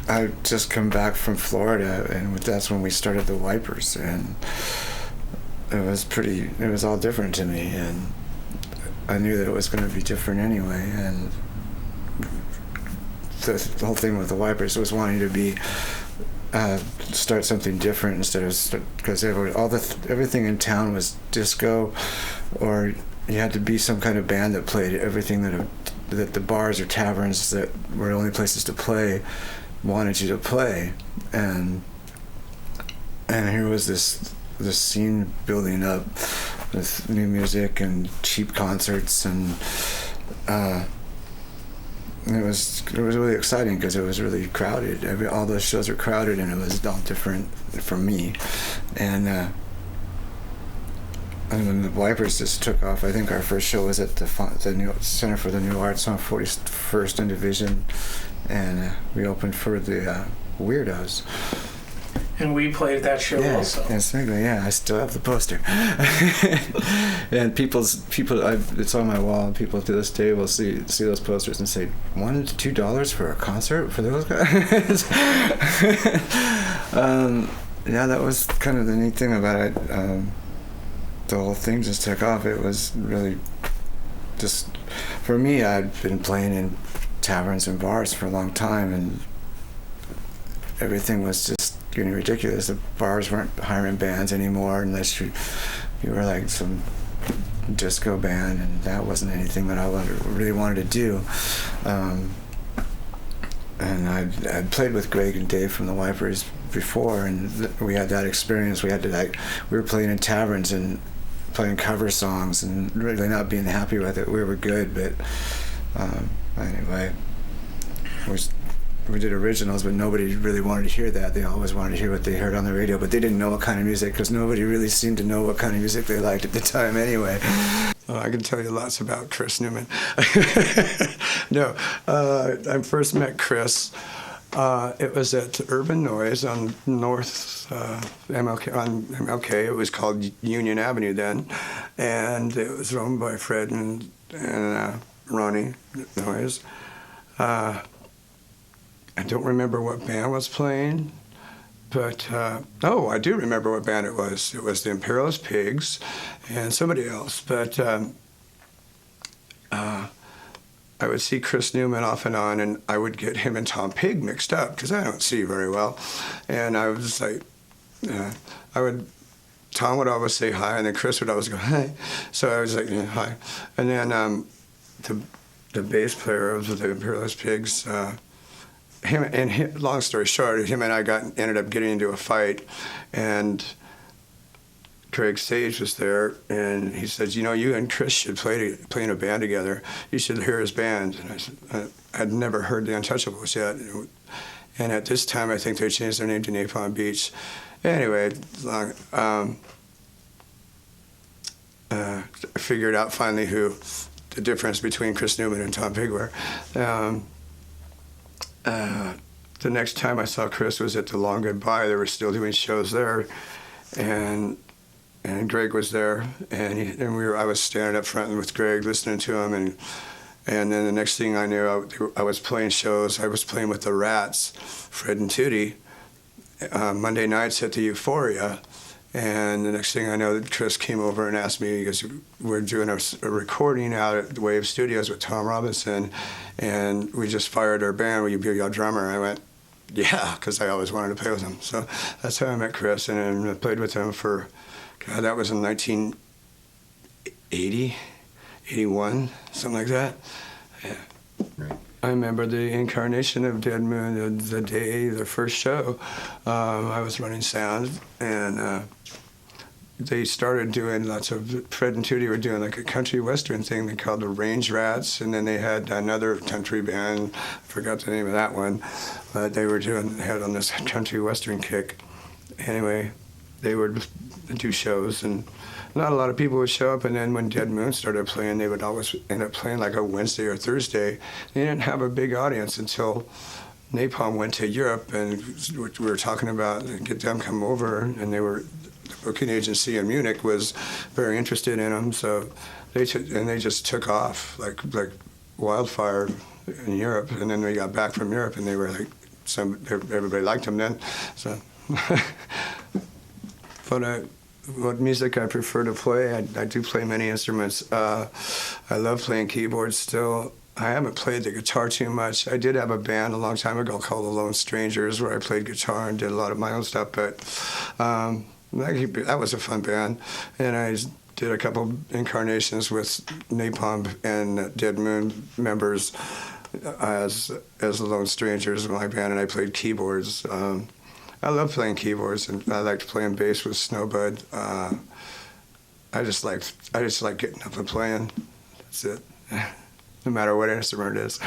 I just come back from Florida, and that's when we started the Wipers, and it was all different to me, and I knew that it was going to be different anyway, and the whole thing with the Wipers was wanting to be start something different instead of, because everything in town was disco, or you had to be some kind of band that played everything that the bars or taverns that were the only places to play wanted you to play, and here was this scene building up with new music and cheap concerts, and it was really exciting because it was really crowded. All those shows were crowded, and it was all different for me. And when the Wipers just took off, I think our first show was at the new Center for the New Arts on 41st and Division, and we opened for the Weirdos. And we played that show also. Yes, I still have the poster. And it's on my wall, and people to this day will see those posters and say, $1 to $2 for a concert for those guys? That was kind of the neat thing about it. The whole thing just took off. It was really just, for me, I'd been playing in taverns and bars for a long time, and everything was just getting ridiculous. The bars weren't hiring bands anymore unless you were like some disco band, and that wasn't anything that I really wanted to do. And I'd played with Greg and Dave from the Wipers before, and we had that experience. We were playing in taverns and playing cover songs and really not being happy with it. We were good, but anyway, we did originals, but nobody really wanted to hear that. They always wanted to hear what they heard on the radio, but they didn't know what kind of music, because nobody really seemed to know what kind of music they liked at the time anyway. Oh, I can tell you lots about Chris Newman. No, I first met Chris. It was at Urban Noise on North MLK. On MLK, it was called Union Avenue then, and it was owned by Fred and Ronnie Noise. I don't remember what band was playing, but I do remember what band it was. It was the Imperialist Pigs and somebody else, but I would see Chris Newman off and on, and I would get him and Tom Pig mixed up because I don't see very well, and I was like, Tom would always say hi, and then Chris would always go hi, so I was like, yeah, hi, and then the bass player of the Imperialist Pigs. Long story short, him and I ended up getting into a fight, and Craig Sage was there, and he said, you and Chris should play in a band together. You should hear his band. And I said, I'd never heard the Untouchables yet. And at this time, I think they changed their name to Napalm Beach. Anyway, I figured out finally who the difference between Chris Newman and Tom Pig were. The next time I saw Chris was at the Long Goodbye. They were still doing shows there, and Greg was there, and I was standing up front with Greg, listening to him, and then the next thing I knew, I was playing shows. I was playing with the Rats, Fred and Tootie, Monday nights at the Euphoria, and the next thing I know, Chris came over and asked me, because we're doing a recording out at the Wave Studios with Tom Robinson, and we just fired our band. Will you be our drummer? I went, yeah, because I always wanted to play with him. So that's how I met Chris, and then I played with him for, God, that was in 1980, 81, something like that. Yeah. Right. I remember the incarnation of Dead Moon, the first show. I was running sound, and they started doing lots of, Fred and Tootie were doing like a country western thing they called the Range Rats, and then they had another country band, I forgot the name of that one, but they had on this country western kick. Anyway, they would do shows, and not a lot of people would show up, and then when Dead Moon started playing, they would always end up playing like a Wednesday or Thursday. They didn't have a big audience until Napalm went to Europe, and we were talking about get them come over, and the booking agency in Munich was very interested in them, so they just took off like wildfire in Europe, and then we got back from Europe, and they were like everybody liked them then. So, but what music I prefer to play, I do play many instruments. I love playing keyboards still. I haven't played the guitar too much. I did have a band a long time ago called the Lone Strangers where I played guitar and did a lot of my own stuff, but that was a fun band. And I did a couple incarnations with Napalm and Dead Moon members as the Lone Strangers in my band, and I played keyboards. I love playing keyboards, and I liked playing bass with Snowbud. I just like getting up and playing. That's it. No matter what instrument it is.